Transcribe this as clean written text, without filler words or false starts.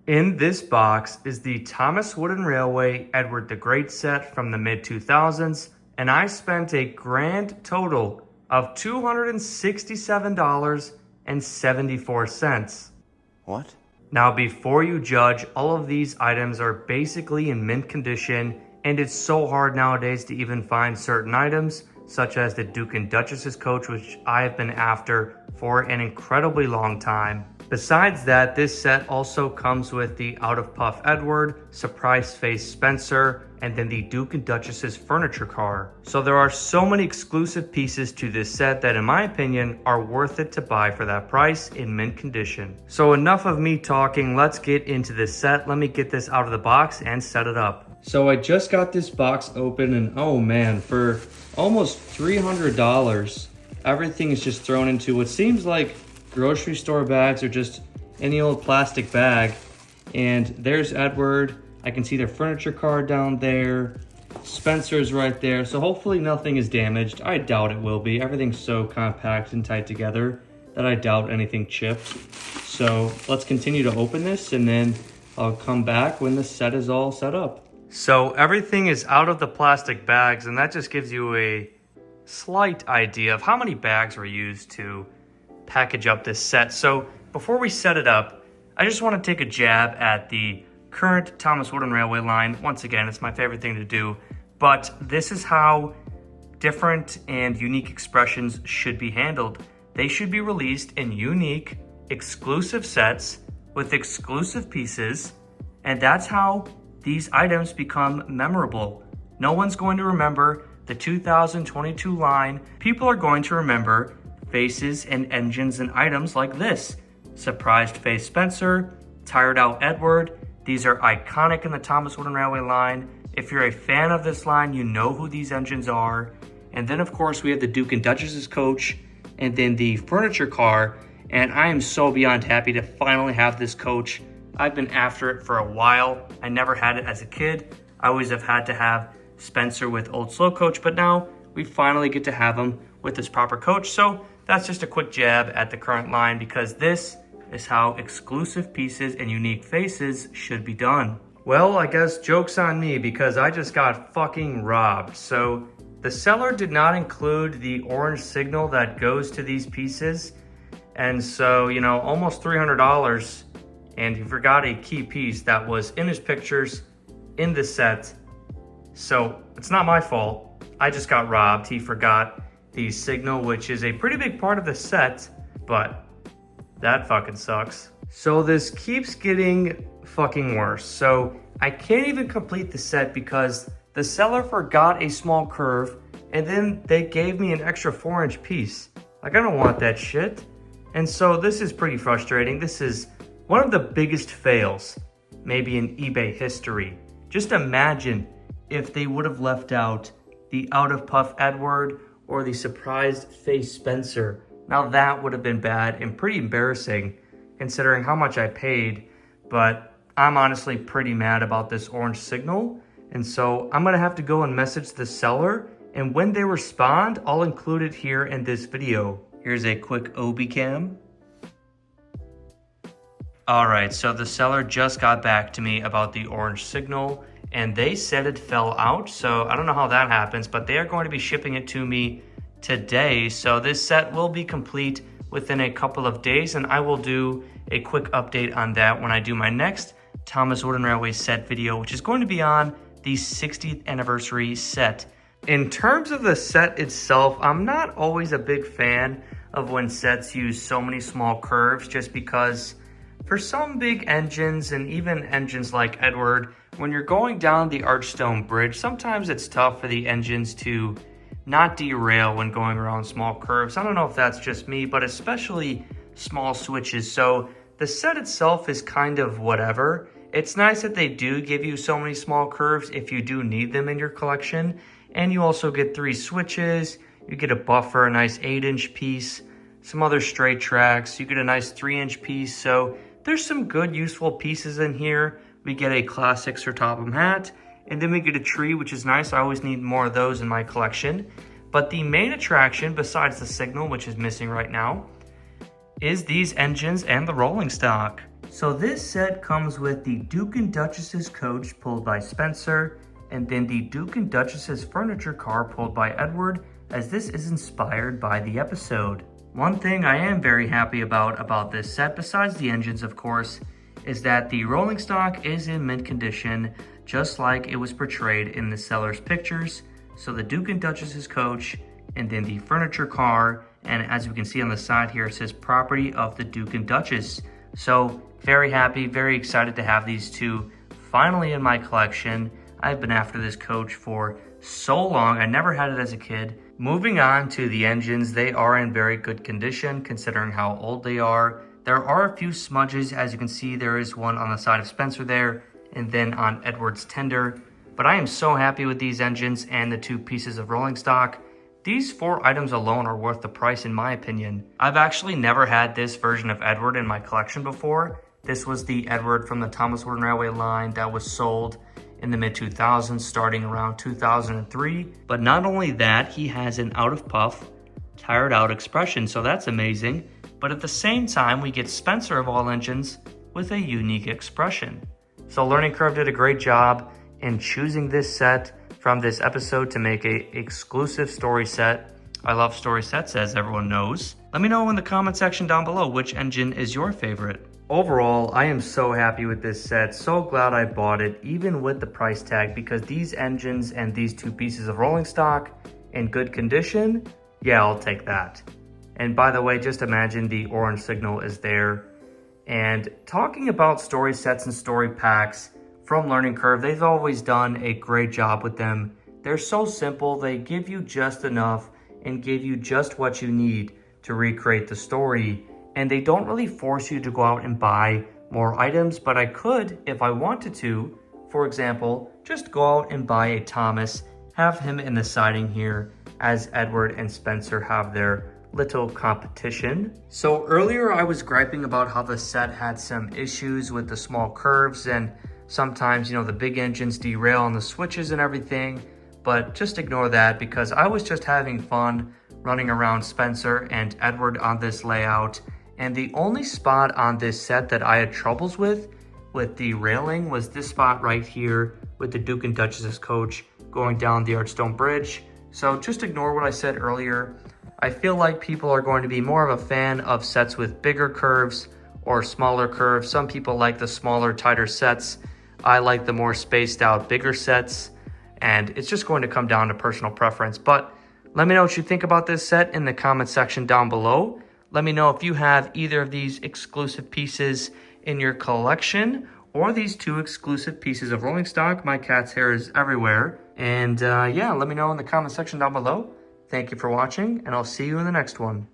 In this box is the Thomas Wooden Railway Edward the Great set from the mid-2000s, and I spent a grand total of $267.74. What? Now, before you judge, all of these items are basically in mint condition, and it's so hard nowadays to even find certain items, such as the Duke and Duchess's coach, which I have been after for an incredibly long time. Besides that, this set also comes with the Out of Puff Edward, Surprise Face Spencer, and then the Duke and Duchess's furniture car. So there are so many exclusive pieces to this set that in my opinion are worth it to buy for that price in mint condition. So enough of me talking, let's get into this set. Let me get this out of the box and set it up. So I just got this box open and oh man, for almost $300, everything is just thrown into what seems like grocery store bags or just any old plastic bag. And there's Edward. I can see their furniture car down there. Spencer's right there. So hopefully nothing is damaged. I doubt it will be. Everything's so compact and tight together that I doubt anything chipped. So let's continue to open this and then I'll come back when the set is all set up. So everything is out of the plastic bags, and that just gives you a slight idea of how many bags were used to package up this set. So before we set it up, I just want to take a jab at the current Thomas Wooden Railway line. Once again, it's my favorite thing to do, but this is how different and unique expressions should be handled. They should be released in unique, exclusive sets with exclusive pieces, and that's how these items become memorable. No one's going to remember the 2022 line. People are going to remember faces and engines and items like this. Surprised Face Spencer, Tired Out Edward. These are iconic in the Thomas Wooden Railway line. If you're a fan of this line, you know who these engines are. And then of course we have the Duke and Duchess's coach and then the furniture car. And I am so beyond happy to finally have this coach. I've been after it for a while. I never had it as a kid. I always have had to have Spencer with Old Slow Coach, but now we finally get to have him with this proper coach. So that's just a quick jab at the current line because this is how exclusive pieces and unique faces should be done. Well, I guess joke's on me because I just got fucking robbed. So the seller did not include the orange signal that goes to these pieces. And so, you know, almost $300. And he forgot a key piece that was in his pictures in the set. So it's not my fault. I just got robbed. He forgot the signal, which is a pretty big part of the set, but that fucking sucks. So this keeps getting fucking worse. So I can't even complete the set because the seller forgot a small curve and then they gave me an extra 4-inch piece. Like, I don't want that shit. And so this is pretty frustrating. This is one of the biggest fails, maybe in eBay history. Just imagine if they would have left out the Out of Puff Edward or the Surprised Face Spencer. Now that would have been bad and pretty embarrassing considering how much I paid, but I'm honestly pretty mad about this orange signal. And so I'm gonna have to go and message the seller, and when they respond, I'll include it here in this video. Here's a quick OB cam. All right, so the seller just got back to me about the orange signal and they said it fell out. So I don't know how that happens, but they are going to be shipping it to me today. So this set will be complete within a couple of days and I will do a quick update on that when I do my next Thomas Wooden Railway set video, which is going to be on the 60th anniversary set. In terms of the set itself, I'm not always a big fan of when sets use so many small curves just because for some big engines and even engines like Edward, when you're going down the Archstone Bridge, sometimes it's tough for the engines to not derail when going around small curves. I don't know if that's just me, but especially small switches. So the set itself is kind of whatever. It's nice that they do give you so many small curves if you do need them in your collection. And you also get 3 switches, you get a buffer, a nice 8-inch piece, some other straight tracks, you get a nice 3-inch piece. So there's some good useful pieces in here. We get a classic Sir Topham hat, and then we get a tree, which is nice. I always need more of those in my collection. But the main attraction, besides the signal, which is missing right now, is these engines and the rolling stock. So this set comes with the Duke and Duchess's coach pulled by Spencer, and then the Duke and Duchess's furniture car pulled by Edward, as this is inspired by the episode. One thing I am very happy about this set, besides the engines of course, is that the rolling stock is in mint condition, just like it was portrayed in the seller's pictures. So the Duke and Duchess's coach, and then the furniture car, and as we can see on the side here, it says property of the Duke and Duchess. So very happy, very excited to have these two finally in my collection. I've been after this coach for so long. I never had it as a kid. Moving on to the engines, they are in very good condition considering how old they are. There are a few smudges. As you can see, there is one on the side of Spencer there, and then on Edward's tender. But I am so happy with these engines and the two pieces of rolling stock. These 4 items alone are worth the price in my opinion. I've actually never had this version of Edward in my collection before. This was the Edward from the Thomas Wooden Railway line that was sold in the mid-2000s, starting around 2003. But not only that, he has an out of puff, tired out expression, so that's amazing. But at the same time, we get Spencer of all engines with a unique expression. So Learning Curve did a great job in choosing this set from this episode to make a exclusive story set. I love story sets, as everyone knows. Let me know in the comment section down below which engine is your favorite. Overall, I am so happy with this set. So glad I bought it, even with the price tag, because these engines and these two pieces of rolling stock in good condition, yeah, I'll take that. And by the way, just imagine the orange signal is there. And talking about story sets and story packs from Learning Curve, they've always done a great job with them. They're so simple, they give you just enough and give you just what you need to recreate the story. And they don't really force you to go out and buy more items, but I could, if I wanted to, for example, just go out and buy a Thomas, have him in the siding here as Edward and Spencer have their little competition. So earlier I was griping about how the set had some issues with the small curves, and sometimes, the big engines derail on the switches and everything, but just ignore that because I was just having fun running around Spencer and Edward on this layout. And the only spot on this set that I had troubles with the railing was this spot right here with the Duke and Duchess's coach going down the Archstone Bridge. So just ignore what I said earlier. I feel like people are going to be more of a fan of sets with bigger curves or smaller curves. Some people like the smaller, tighter sets. I like the more spaced out, bigger sets. And it's just going to come down to personal preference. But let me know what you think about this set in the comment section down below. Let me know if you have either of these exclusive pieces in your collection or these two exclusive pieces of rolling stock. My cat's hair is everywhere. And yeah, let me know in the comment section down below. Thank you for watching, and I'll see you in the next one.